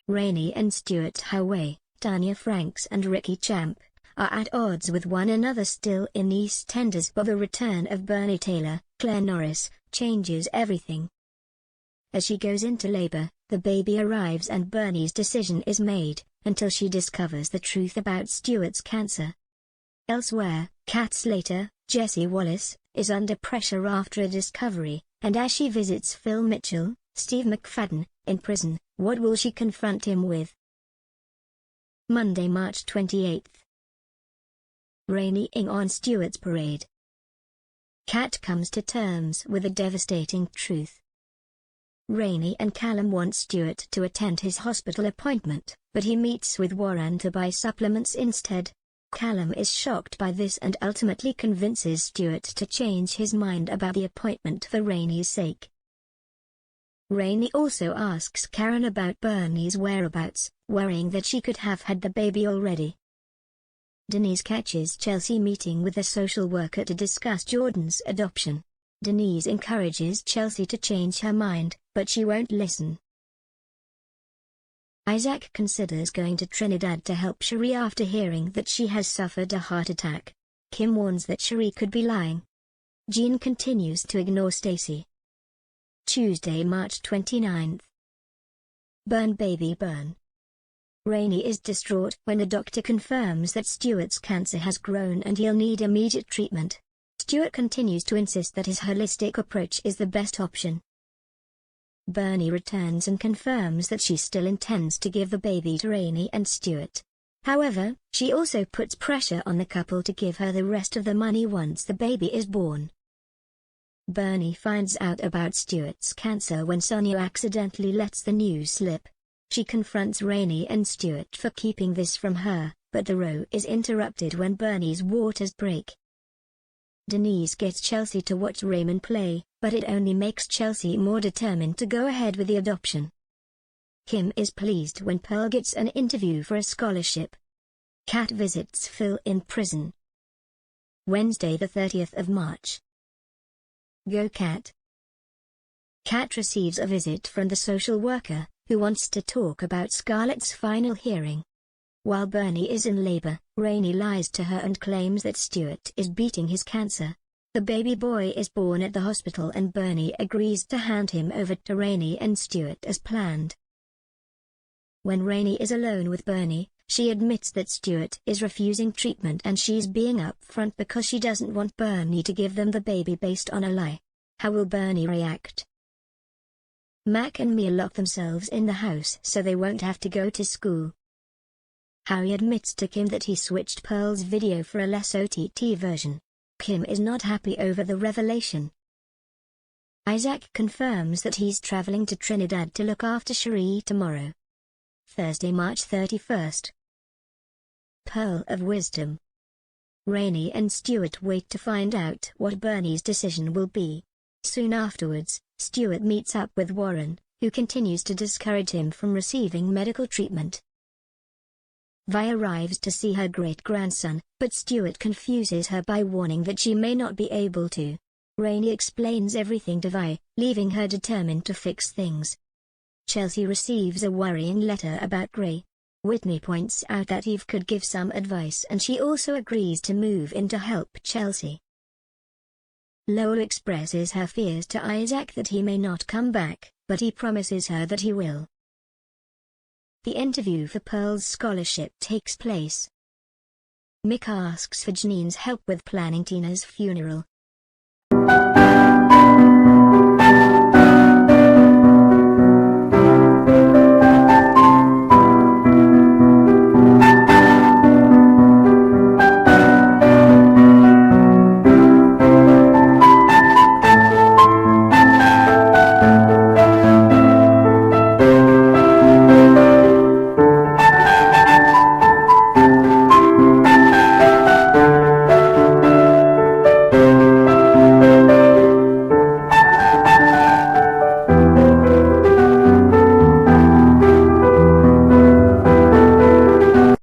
Rainey and Stuart Howey, Tanya Franks and Ricky Champ, are at odds with one another still in EastEnders, but the return of Bernie Taylor, Claire Norris, changes everything. As she goes into labor, the baby arrives and Bernie's decision is made, until she discovers the truth about Stuart's cancer. Elsewhere, Kat Slater, Jessie Wallace, is under pressure after a discovery, and as she visits Phil Mitchell, Steve McFadden, in prison, what will she confront him with? Monday, March 28. Raining on Stuart's parade. Kat comes to terms with a devastating truth. Rainey and Callum want Stuart to attend his hospital appointment, but he meets with Warren to buy supplements instead. Callum is shocked by this and ultimately convinces Stuart to change his mind about the appointment for Rainey's sake. Rainey also asks Karen about Bernie's whereabouts, worrying that she could have had the baby already. Denise catches Chelsea meeting with a social worker to discuss Jordan's adoption. Denise encourages Chelsea to change her mind, but she won't listen. Isaac considers going to Trinidad to help Cherie after hearing that she has suffered a heart attack. Kim warns that Cherie could be lying. Jean continues to ignore Stacy. Tuesday, March 29. Burn baby burn. Rainey is distraught when a doctor confirms that Stuart's cancer has grown and he'll need immediate treatment. Stuart continues to insist that his holistic approach is the best option. Bernie returns and confirms that she still intends to give the baby to Rainey and Stuart. However, she also puts pressure on the couple to give her the rest of the money once the baby is born. Bernie finds out about Stuart's cancer when Sonia accidentally lets the news slip. She confronts Rainey and Stuart for keeping this from her, but the row is interrupted when Bernie's waters break. Denise gets Chelsea to watch Raymond play, but it only makes Chelsea more determined to go ahead with the adoption. Kim is pleased when Pearl gets an interview for a scholarship. Kat visits Phil in prison. Wednesday, the 30th of March. Go Kat. Kat receives a visit from the social worker, who wants to talk about Scarlett's final hearing. While Bernie is in labor, Rainey lies to her and claims that Stuart is beating his cancer. The baby boy is born at the hospital and Bernie agrees to hand him over to Rainey and Stuart as planned. When Rainey is alone with Bernie, she admits that Stuart is refusing treatment and she's being upfront because she doesn't want Bernie to give them the baby based on a lie. How will Bernie react? Mac and Mia lock themselves in the house so they won't have to go to school. Harry admits to Kim that he switched Pearl's video for a less OTT version. Kim is not happy over the revelation. Isaac confirms that he's traveling to Trinidad to look after Cherie tomorrow. Thursday, March 31st. Pearl of Wisdom. Rainey and Stuart wait to find out what Bernie's decision will be. Soon afterwards, Stuart meets up with Warren, who continues to discourage him from receiving medical treatment. Vi arrives to see her great-grandson, but Stuart confuses her by warning that she may not be able to. Rainey explains everything to Vi, leaving her determined to fix things. Chelsea receives a worrying letter about Gray. Whitney points out that Eve could give some advice and she also agrees to move in to help Chelsea. Lowell expresses her fears to Isaac that he may not come back, but he promises her that he will. The interview for Pearl's scholarship takes place. Mick asks for Janine's help with planning Tina's funeral,